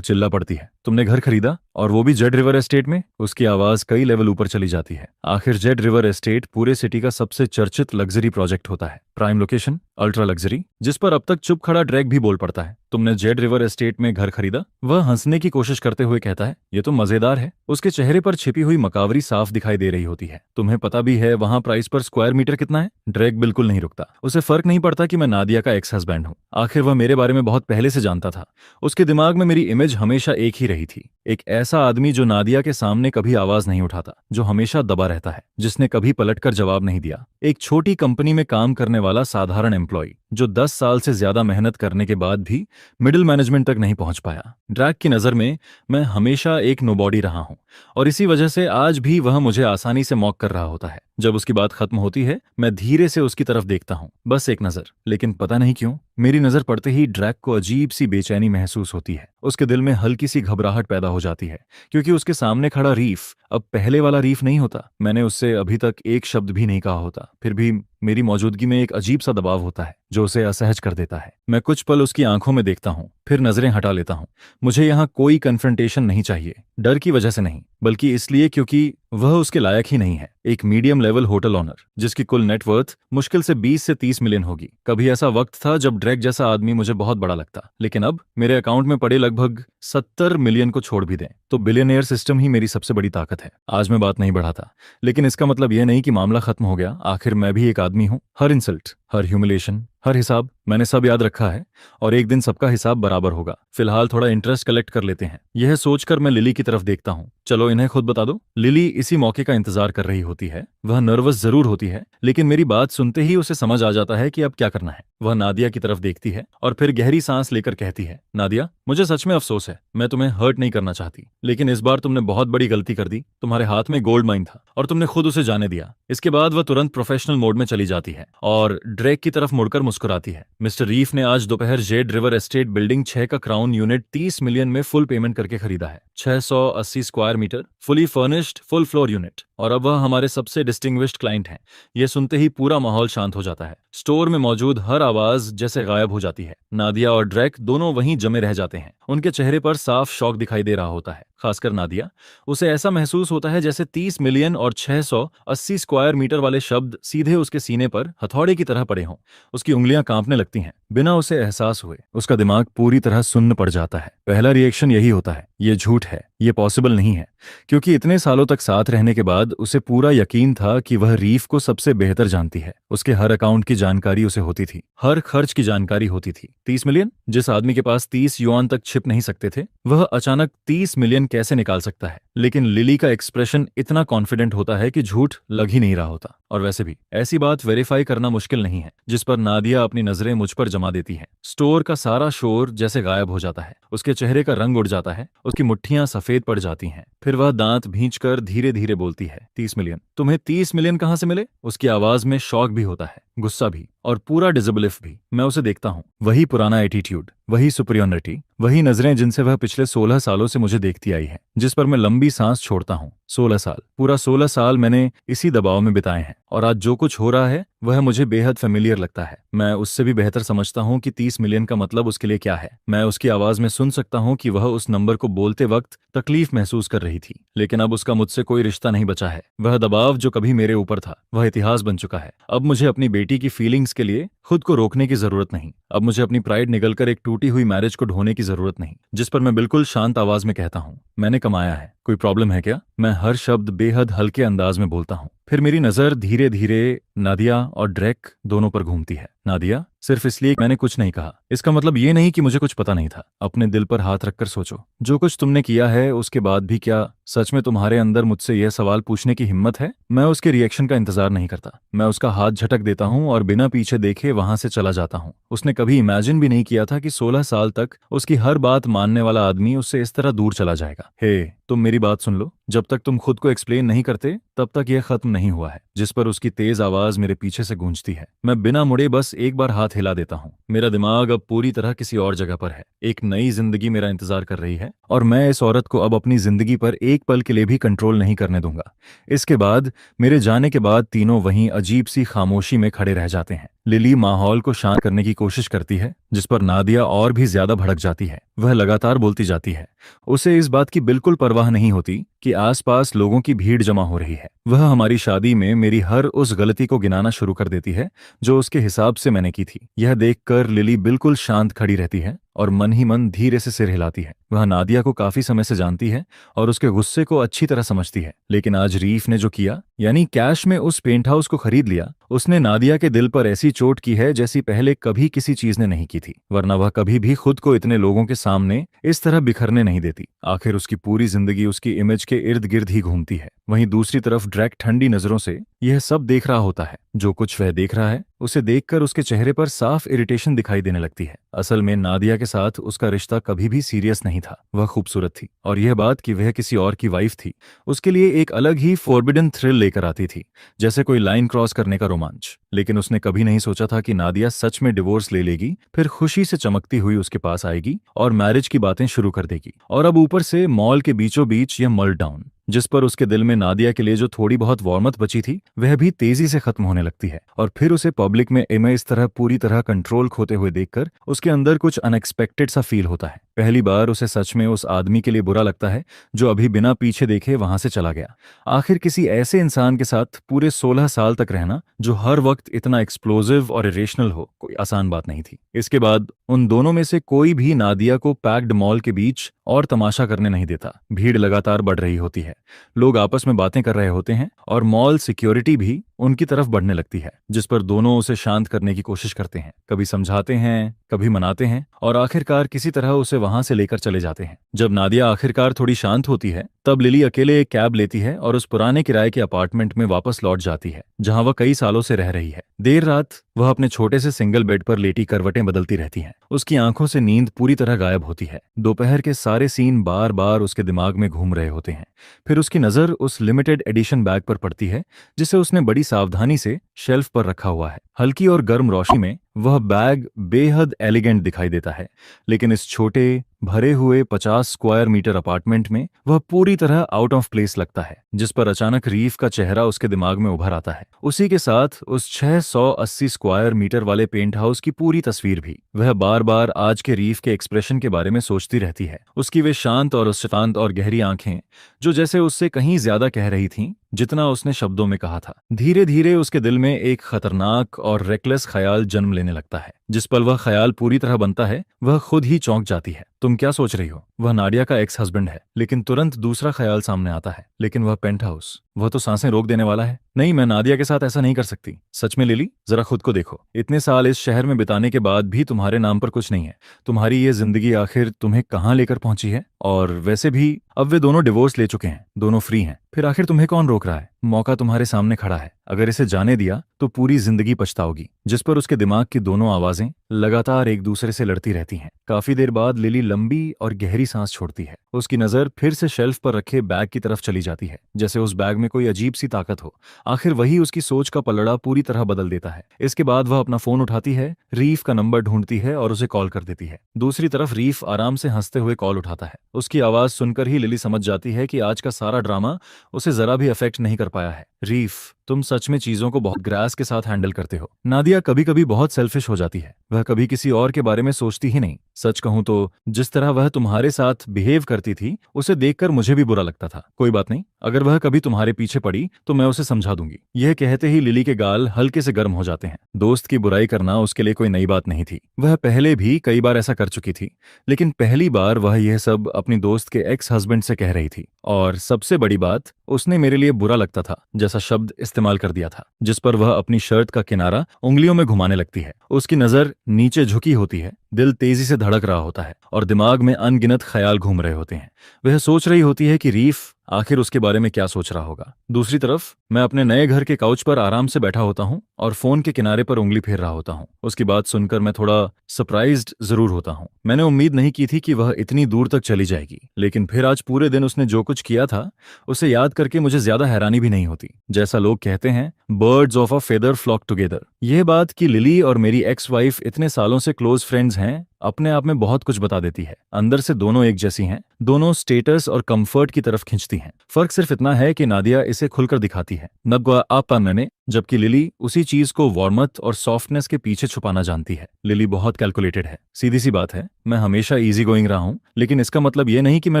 चिल्ला पड़ती है। तुमने घर खरीदा, और वो भी जेड रिवर एस्टेट में? उसकी आवाज कई लेवल ऊपर चली जाती है। आखिर जेड रिवर एस्टेट पूरे सिटी का सबसे चर्चित लग्जरी प्रोजेक्ट होता है। प्राइम लोकेशन, अल्ट्रा लग्जरी, जिस पर अब तक चुप खड़ा ड्रैग भी बोल पड़ता है। तुमने जेड रिवर एस्टेट में घर खरीदा? वह हंसने की कोशिश करते हुए कहता है, ये तो मजेदार है। उसके चेहरे पर छिपी हुई मकावरी साफ दिखाई दे रही होती है। तुम्हें पता भी है वहां प्राइस पर स्क्वायर मीटर कितना है? ड्रैग बिल्कुल नहीं रुकता। उसे फर्क नहीं पड़ता कि मैं नादिया का एक्स हस्बैंड हूँ। आखिर वह मेरे बारे में बहुत पहले से जानता था। उसके दिमाग में मेरी इमेज हमेशा एक ही रही थी, एक ऐसा आदमी जो नादिया के सामने कभी आवाज नहीं उठाता, जो हमेशा दबा रहता है, जिसने कभी पलटकर जवाब नहीं दिया। एक छोटी कंपनी में काम करने वाला साधारण एम्प्लॉय, जो 10 साल से ज्यादा मेहनत करने के बाद भी मिडिल मैनेजमेंट तक नहीं पहुंच पाया। ड्रैग की नजर में मैं हमेशा एक नोबॉडी रहा हूं, और इसी वजह से आज भी वह मुझे आसानी से मॉक कर रहा होता है। जब उसकी बात खत्म होती है, मैं धीरे से उसकी तरफ देखता हूं, बस एक नजर। लेकिन पता नहीं क्यों मेरी नजर पड़ते ही ड्रैग को अजीब सी बेचैनी महसूस होती है। उसके दिल में हल्की सी घबराहट पैदा हो जाती है, क्योंकि उसके सामने खड़ा रीफ अब पहले वाला रीफ नहीं होता। मैंने उससे अभी तक एक शब्द भी नहीं कहा होता, फिर भी मेरी मौजूदगी में एक अजीब सा दबाव होता है जो उसे असहज कर देता है। मैं कुछ पल उसकी आंखों में देखता हूँ, फिर नजरें हटा लेता हूँ। मुझे यहाँ कोई कन्फ्रंटेशन नहीं चाहिए, डर की वजह से नहीं, बल्कि इसलिए क्योंकि वह उसके लायक ही नहीं है। एक मीडियम लेवल होटल ओनर, जिसकी कुल नेटवर्थ मुश्किल से 20 से 30 मिलियन होगी। कभी ऐसा वक्त था जब ड्रैग जैसा आदमी मुझे बहुत बड़ा लगता, लेकिन अब मेरे अकाउंट में पड़े लगभग 70 मिलियन को छोड़ भी दें तो बिलियनियर सिस्टम ही मेरी सबसे बड़ी ताकत है। आज मैं बात नहीं बढ़ाता, लेकिन इसका मतलब यह नहीं कि मामला खत्म हो गया। आखिर मैं भी एक आदमी हूं। हर इंसल्ट, हर ह्यूमिलेशन, हर हिसाब मैंने सब याद रखा है, और एक दिन सबका हिसाब बराबर होगा। फिलहाल थोड़ा इंटरेस्ट कलेक्ट कर लेते हैं। यह सोचकर मैं लिली की तरफ देखता हूँ। चलो इन्हें खुद बता दो। लिली इसी मौके का इंतजार कर रही होती है। वह नर्वस जरूर होती है, लेकिन मेरी बात सुनते ही उसे समझ आ जाता है कि अब क्या करना है। वह नादिया की तरफ देखती है और फिर गहरी सांस लेकर कहती है, नादिया, मुझे सच में अफसोस है। मैं तुम्हें हर्ट नहीं करना चाहती, लेकिन इस बार तुमने बहुत बड़ी गलती कर दी। तुम्हारे हाथ में गोल्ड माइन था और तुमने खुद उसे जाने दिया। इसके बाद वह तुरंत प्रोफेशनल मोड में चली जाती है और ड्रैग की तरफ मुड़कर मुस्कुराती है। मिस्टर रीफ ने आज दोपहर जेड रिवर एस्टेट बिल्डिंग 6 का क्राउन यूनिट 30 मिलियन में फुल पेमेंट करके खरीदा है। 680 square metre, fully furnished, full floor unit, और अब वह हमारे सबसे डिस्टिंग्विश्ड क्लाइंट हैं। यह सुनते ही पूरा माहौल शांत हो जाता है। स्टोर में मौजूद हर आवाज जैसे गायब हो जाती है। नादिया और ड्रैक दोनों वहीं जमे रह जाते हैं। उनके चेहरे पर साफ शौक दिखाई दे रहा होता है, खासकर नादिया। उसे ऐसा महसूस होता है जैसे 30 मिलियन और 680 स्क्वायर मीटर वाले शब्द सीधे उसके सीने पर हथौड़े की तरह पड़े हों। उसकी उंगलियां कांपने लगती हैं, बिना उसे एहसास हुए। उसका दिमाग पूरी तरह सुन्न पड़ जाता है। पहला रिएक्शन यही होता है, ये झूठ है, ये पॉसिबल नहीं है, क्योंकि इतने सालों तक साथ रहने के बाद उसे पूरा यकीन था कि वह रीफ को सबसे बेहतर जानती है। उसके हर अकाउंट की जानकारी उसे होती थी, हर खर्च की जानकारी होती थी। 30 मिलियन? जिस आदमी के पास 30 युआन तक छिप नहीं सकते थे, वह अचानक 30 मिलियन कैसे निकाल सकता है? लेकिन लिली का एक्सप्रेशन इतना कॉन्फिडेंट होता है कि झूठ लग ही नहीं रहा होता। और वैसे भी ऐसी बात वेरीफाई करना मुश्किल नहीं है, जिस पर नादिया अपनी नजरें मुझ पर जमा देती है। स्टोर का सारा शोर जैसे गायब हो जाता है। उसके चेहरे का रंग उड़ जाता है, उसकी मुट्ठियां सफेद पड़ जाती हैं। फिर वह दांत भींचकर धीरे धीरे बोलती है, 30 मिलियन? तुम्हें 30 मिलियन कहां से मिले? उसकी आवाज में शौक भी होता है, गुस्सा भी, और पूरा डिसबिलीफ भी। मैं उसे देखता हूँ, वही पुराना एटीट्यूड, वही सुपीरियरिटी, वही नजरें जिनसे वह पिछले 16 सालों से मुझे देखती आई है, जिस पर मैं लंबी सांस छोड़ता हूँ। 16 साल, पूरा 16 साल मैंने इसी दबाव में बिताए हैं, और आज जो कुछ हो रहा है वह मुझे बेहद फेमिलियर लगता है। मैं उससे भी बेहतर समझता हूँ कि 30 मिलियन का मतलब उसके लिए क्या है। मैं उसकी आवाज में सुन सकता हूँ कि वह उस नंबर को बोलते वक्त तकलीफ महसूस कर रही थी, लेकिन अब उसका मुझसे कोई रिश्ता नहीं बचा है। वह दबाव जो कभी मेरे ऊपर था, वह इतिहास बन चुका है। अब मुझे अपनी बेटी की फीलिंग्स इसके लिए खुद को रोकने की जरूरत नहीं। अब मुझे अपनी प्राइड निगलकर एक टूटी हुई मैरिज को ढोने की जरूरत नहीं। जिस पर मैं बिल्कुल शांत आवाज में कहता हूँ, मैंने कमाया है, कोई प्रॉब्लम है क्या? मैं हर शब्द बेहद हल्के अंदाज में बोलता हूँ। फिर मेरी नजर धीरे धीरे नादिया और ड्रेक दोनों पर घूमती है। नादिया, सिर्फ इसलिए मैंने कुछ नहीं कहा, इसका मतलब ये नहीं कि मुझे कुछ पता नहीं था। अपने दिल पर हाथ रखकर सोचो, जो कुछ तुमने किया है उसके बाद भी क्या सच में तुम्हारे अंदर मुझसे यह सवाल पूछने की हिम्मत है? मैं उसके रिएक्शन का इंतजार नहीं करता। मैं उसका हाथ झटक देता हूँ और बिना पीछे देखे वहां से चला जाता हूँ। उसने कभी इमेजिन भी नहीं किया था कि 16 साल तक उसकी हर बात मानने वाला आदमी उससे इस तरह दूर चला जाएगा। हे, तुम मेरी बात सुन लो, जब तक तुम खुद को एक्सप्लेन नहीं करते तब तक यह खत्म नहीं हुआ है। जिस पर उसकी तेज आवाज मेरे पीछे से गूंजती है। मैं बिना मुड़े बस एक बार हाथ हिला देता हूँ। मेरा दिमाग अब पूरी तरह किसी और जगह पर है। एक नई जिंदगी मेरा इंतजार कर रही है और मैं इस औरत को अब अपनी जिंदगी पर एक पल के लिए भी कंट्रोल नहीं करने दूंगा। इसके बाद, मेरे जाने के बाद तीनों वहीं अजीब सी खामोशी में खड़े रह जाते हैं। लिली माहौल को शांत करने की कोशिश करती है, जिस पर नादिया और भी ज्यादा भड़क जाती है। वह लगातार बोलती जाती है। उसे इस बात की बिल्कुल परवाह नहीं होती कि आसपास लोगों की भीड़ जमा हो रही है। वह हमारी शादी में मेरी हर उस गलती को गिनाना शुरू कर देती है जो उसके हिसाब से मैंने की थी। यह देखकर लिली बिल्कुल शांत खड़ी रहती है और मन ही मन धीरे से सिर हिलाती है। वह नादिया को काफी समय से जानती है और उसके गुस्से को अच्छी तरह समझती है। लेकिन आज रीफ ने जो किया, यानी कैश में उस पेंट हाउस को खरीद लिया, उसने नादिया के दिल पर ऐसी चोट की है जैसी पहले कभी किसी चीज ने नहीं की थी। वरना वह कभी भी खुद को इतने लोगों के सामने इस तरह बिखरने नहीं देती। आखिर उसकी पूरी जिंदगी उसकी इमेज के इर्द गिर्द ही घूमती है। वहीं दूसरी तरफ ड्रैक ठंडी नजरों से यह सब देख रहा होता है। जो कुछ वह देख रहा है उसे देखकर उसके चेहरे पर साफ इरिटेशन दिखाई देने लगती है। असल में नादिया के साथ उसका रिश्ता कभी भी सीरियस नहीं था। वह खूबसूरत थी और यह बात कि वह किसी और की वाइफ थी उसके लिए एक अलग ही फॉरबिडन थ्रिल लेकर आती थी, जैसे कोई लाइन क्रॉस करने का रोमांच। लेकिन उसने कभी नहीं सोचा था कि नादिया सच में डिवोर्स ले लेगी, फिर खुशी से चमकती हुई उसके पास आएगी और मैरिज की बातें शुरू कर देगी। और अब ऊपर से मॉल के बीचों बीच यह मेल्टडाउन, जिस पर उसके दिल में नादिया के लिए जो थोड़ी बहुत वार्मथ बची थी वह भी तेजी से खत्म होने लगती है। और फिर उसे पब्लिक में इमेज इस तरह पूरी तरह कंट्रोल खोते हुए देखकर उसके अंदर कुछ अनएक्सपेक्टेड सा फील होता है। पहली बार उसे सच में उस आदमी के लिए बुरा लगता है जो अभी बिना पीछे देखे वहां से चला गया। आखिर किसी ऐसे इंसान के साथ पूरे 16 साल तक रहना जो हर वक्त इतना एक्सप्लोजिव और इरेशनल हो, कोई आसान बात नहीं थी। इसके बाद उन दोनों में से कोई भी नादिया को पैक्ड मॉल के बीच और तमाशा करने नहीं देता। भीड़ लगातार बढ़ रही होती है, लोग आपस में बातें कर रहे होते हैं और मॉल सिक्योरिटी भी उनकी तरफ बढ़ने लगती है, जिस पर दोनों उसे शांत करने की कोशिश करते हैं। कभी समझाते हैं, कभी मनाते हैं और आखिरकार किसी तरह उसे वहां से लेकर चले जाते हैं। जब नादिया आखिरकार थोड़ी शांत होती है तब लिली अकेले एक कैब लेती है और उस पुराने किराए के अपार्टमेंट में वापस लौट जाती है जहां वह कई सालों से रह रही है। देर रात वह अपने छोटे से सिंगल बेड पर लेटी करवटें बदलती रहती हैं। उसकी आंखों से नींद पूरी तरह गायब होती है। दोपहर के सारे सीन बार बार उसके दिमाग में घूम रहे होते हैं। फिर उसकी नजर उस लिमिटेड एडिशन बैग पर पड़ती है जिसे उसने बड़ी सावधानी से शेल्फ पर रखा हुआ है। हल्की और गर्म रोशनी में वह बैग बेहद एलिगेंट दिखाई देता है, लेकिन इस छोटे भरे हुए 50 स्क्वायर मीटर अपार्टमेंट में वह पूरी तरह आउट ऑफ प्लेस लगता है। जिस पर अचानक रीफ का चेहरा उसके दिमाग में उभर आता है, उसी के साथ उस 680 स्क्वायर मीटर वाले पेंट हाउस की पूरी तस्वीर भी। वह बार बार आज के रीफ के एक्सप्रेशन के बारे में सोचती रहती है। उसकी वे शांत और गहरी आंखें जो जैसे उससे कहीं ज्यादा कह रही थीं जितना उसने शब्दों में कहा था। धीरे धीरे उसके दिल में एक खतरनाक और रेकलेस ख्याल जन्म लेने लगता है। जिस पल वह ख्याल पूरी तरह बनता है वह खुद ही चौंक जाती है। तुम क्या सोच रही हो? वह नाडिया का एक्स हस्बैंड है। लेकिन तुरंत दूसरा ख्याल सामने आता है, लेकिन वह पेंट हाउस, वह तो सांसें रोक देने वाला है। नहीं, मैं नादिया के साथ ऐसा नहीं कर सकती। सच में लिली, जरा खुद को देखो। इतने साल इस शहर में बिताने के बाद भी तुम्हारे नाम पर कुछ नहीं है। तुम्हारी ये जिंदगी आखिर तुम्हें कहाँ लेकर पहुंची है? और वैसे भी अब वे दोनों डिवोर्स ले चुके हैं, दोनों फ्री हैं। फिर आखिर तुम्हें कौन रोक रहा है? मौका तुम्हारे सामने खड़ा है। अगर इसे जाने दिया तो पूरी जिंदगी पछताओगी। जिस पर उसके दिमाग की दोनों आवाजें लगातार एक दूसरे से लड़ती रहती हैं। काफी देर बाद लिली लंबी और गहरी सांस छोड़ती है। उसकी नजर फिर से शेल्फ पर रखे बैग की तरफ चली जाती है, जैसे उस बैग में कोई अजीब सी ताकत हो। आखिर वही उसकी सोच का पलड़ा पूरी तरह बदल देता है। इसके बाद वह अपना फोन उठाती है, रीफ का नंबर ढूंढती है और उसे कॉल कर देती है। दूसरी तरफ रीफ आराम से हंसते हुए कॉल उठाता है। उसकी आवाज सुनकर ही लिली समझ जाती है कि आज का सारा ड्रामा उसे जरा भी अफेक्ट नहीं कर पाया है। रीफ, तुम सच में चीजों को बहुत ग्रास के साथ हैंडल करते हो। नादिया कभी कभी बहुत सेल्फिश हो जाती है, वह कभी किसी और के बारे में सोचती ही नहीं। सच कहूं तो जिस तरह वह तुम्हारे साथ बिहेव करती थी उसे देखकर मुझे भी बुरा लगता था। कोई बात नहीं, अगर वह कभी तुम्हारे पीछे पड़ी तो मैं उसे समझा दूंगी। यह कहते ही लिली के गाल हल्के से गर्म हो जाते हैं। दोस्त की बुराई करना उसके लिए कोई नई बात नहीं थी, वह पहले भी कई बार ऐसा कर चुकी थी, लेकिन पहली बार वह यह सब अपनी दोस्त के एक्स हस्बैंड से कह रही थी। और सबसे बड़ी बात, उसने मेरे लिए बुरा लगता था जैसा शब्द इस्तेमाल कर दिया था, जिस पर वह अपनी शर्ट का किनारा उंगलियों में घुमाने लगती है। उसकी नजर नीचे झुकी होती है, दिल तेजी से धड़क रहा होता है और दिमाग में अनगिनत ख्याल घूम रहे होते हैं। वह सोच रही होती है कि रीफ आखिर उसके बारे में क्या सोच रहा होगा। दूसरी तरफ मैं अपने नए घर के काउच पर आराम से बैठा होता हूँ और फोन के किनारे पर उंगली फेर रहा होता हूँ। उसकी बात सुनकर मैं थोड़ा सरप्राइज्ड जरूर होता हूँ। मैंने उम्मीद नहीं की थी कि वह इतनी दूर तक चली जाएगी, लेकिन फिर आज पूरे दिन उसने जो कुछ किया था उसे याद करके मुझे ज्यादा हैरानी भी नहीं होती। जैसा लोग कहते हैं, birds of a feather flock together. यह बात कि लिली और मेरी एक्स वाइफ इतने सालों से क्लोज फ्रेंड्स हैं अपने आप में बहुत कुछ बता देती है। अंदर से दोनों एक जैसी हैं, दोनों स्टेटस और कंफर्ट की तरफ खींचती हैं। फर्क सिर्फ इतना है कि नादिया इसे खुलकर दिखाती है, नब्वा आपा मैंने, जबकि लिली उसी चीज को वार्मथ और सॉफ्टनेस के पीछे छुपाना जानती है। लिली बहुत कैलकुलेटेड है। सीधी सी बात है, मैं हमेशा इजी गोइंग रहा हूं, लेकिन इसका मतलब यह नहीं कि मैं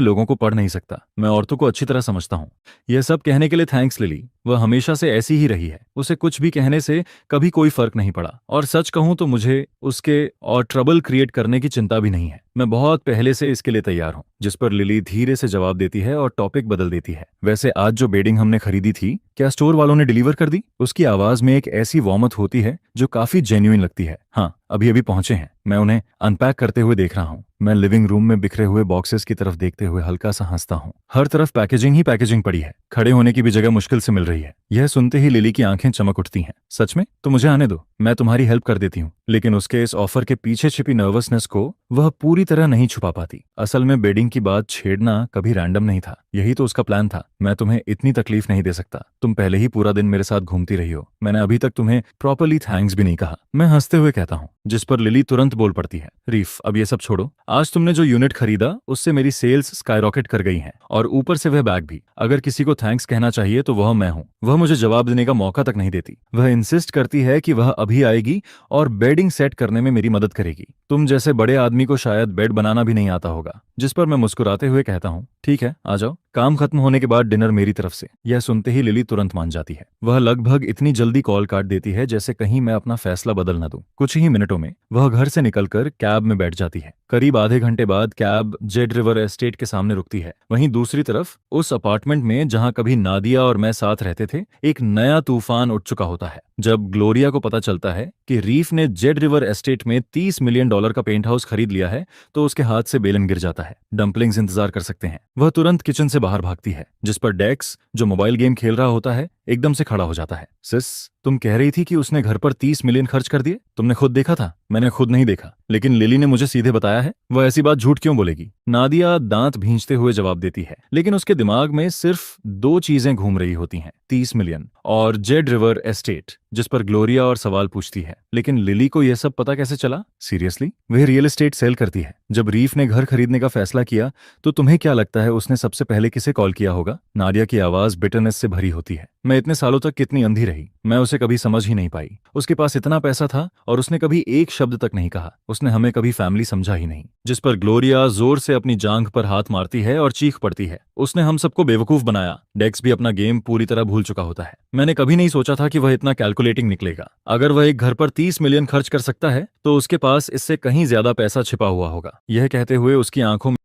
लोगों को पढ़ नहीं सकता। मैं औरतों को अच्छी तरह समझता हूं। यह सब कहने के लिए थैंक्स लिली, वह हमेशा से ऐसी ही रही है। उसे कुछ भी कहने से कभी कोई फर्क नहीं पड़ा, और सच कहूं तो मुझे उसके और ट्रबल क्रिएट करने की चिंता भी नहीं है। मैं बहुत पहले से इसके लिए तैयार हूं। जिस पर लिली धीरे से जवाब देती है और टॉपिक बदल देती है। वैसे आज जो बेडिंग हमने खरीदी थी, क्या स्टोर वालों ने डिलीवर कर दी? उसकी आवाज में एक ऐसी वार्मथ होती है जो काफी जेन्युइन लगती है। हाँ, अभी अभी पहुंचे हैं। मैं उन्हें अनपैक करते हुए देख रहा हूँ। मैं लिविंग रूम में बिखरे हुए बॉक्सेस की तरफ देखते हुए हल्का सा हंसता हूँ। हर तरफ पैकेजिंग ही पैकेजिंग पड़ी है, खड़े होने की भी जगह मुश्किल से मिल रही है। यह सुनते ही लिली की आंखें चमक उठती हैं। सच में? तो मुझे आने दो, मैं तुम्हारी हेल्प कर देती हूँ। लेकिन उसके इस ऑफर के पीछे छिपी नर्वसनेस को वह पूरी तरह नहीं छुपा पाती। असल में बेडिंग की बात छेड़ना कभी रैंडम नहीं था, यही तो उसका प्लान था। मैं तुम्हें इतनी तकलीफ नहीं दे सकता, तुम पहले ही पूरा दिन मेरे साथ घूमती रही हो। मैंने अभी तक तुम्हें प्रॉपरली थैंक्स भी नहीं कहा, मैं हंसते हुए कहता हूँ। जिस पर लिली तुरंत बोल पड़ती है, रीफ अब ये सब छोड़ो, आज तुमने जो यूनिट खरीदा उससे मेरी सेल्स स्काईरॉकेट कर गई हैं, और ऊपर से वह बैग भी। अगर किसी को थैंक्स कहना चाहिए तो वह मैं हूँ। वह मुझे जवाब देने का मौका तक नहीं देती। वह इंसिस्ट करती है कि वह अभी आएगी और बेडिंग सेट करने में मेरी मदद करेगी। तुम जैसे बड़े आदमी को शायद बेड बनाना भी नहीं आता होगा। जिस पर मैं मुस्कुराते हुए कहता हूँ, ठीक है आ जाओ, काम खत्म होने के बाद डिनर मेरी तरफ से। यह सुनते ही लिली तुरंत मान जाती है। वह लगभग इतनी जल्दी कॉल काट देती है जैसे कहीं मैं अपना फैसला बदल न दूं। कुछ ही मिनटों में वह घर से निकलकर कैब में बैठ जाती है। करीब आधे घंटे बाद कैब जेड रिवर एस्टेट के सामने रुकती है। वहीं दूसरी तरफ उस अपार्टमेंट में जहां कभी नादिया और मैं साथ रहते थे, एक नया तूफान उठ चुका होता है। जब ग्लोरिया को पता चलता है कि रीफ ने जेड रिवर एस्टेट में $30 मिलियन का पेंट हाउस खरीद लिया है, तो उसके हाथ से बेलन गिर जाता है। डम्पलिंग्स इंतजार कर सकते हैं। वह तुरंत किचन से बाहर भागती है, जिस पर डेक्स जो मोबाइल गेम खेल रहा होता है एकदम से खड़ा हो जाता है। सिस, तुम कह रही थी कि उसने घर पर 30 मिलियन खर्च कर दिए, तुमने खुद देखा था? मैंने खुद नहीं देखा, लेकिन लिली ने मुझे सीधे बताया है। वह ऐसी बात झूठ क्यों बोलेगी? नादिया दांत भींचते हुए जवाब देती है, लेकिन उसके दिमाग में सिर्फ दो चीजें घूम रही होती हैं, 30 मिलियन और जेड रिवर एस्टेट। जिस पर ग्लोरिया और सवाल पूछती है, लेकिन लिली को यह सब पता कैसे चला? सीरियसली, वह रियल एस्टेट सेल करती है। जब रीफ ने घर खरीदने का फैसला किया तो तुम्हें क्या लगता है उसने सबसे पहले किसे कॉल किया होगा? नादिया की आवाज बिटरनेस से भरी होती है। मैं इतने सालों तक कितनी अंधी रही, मैं उसे कभी समझ ही नहीं पाई। उसके पास इतना पैसा था और उसने कभी एक शब्द तक नहीं कहा। उसने हमें कभी फैमिली समझा ही नहीं। जिस पर ग्लोरिया जोर से अपनी जांघ पर हाथ मारती है और चीख पड़ती है, उसने हम सबको बेवकूफ बनाया। डेक्स भी अपना गेम पूरी तरह भूल चुका होता है। मैंने कभी नहीं सोचा था कि वह इतना कैलकुलेटिंग निकलेगा। अगर वह एक घर पर 30 मिलियन खर्च कर सकता है तो उसके पास इससे कहीं ज्यादा पैसा छिपा हुआ होगा। यह कहते हुए उसकी आंखों में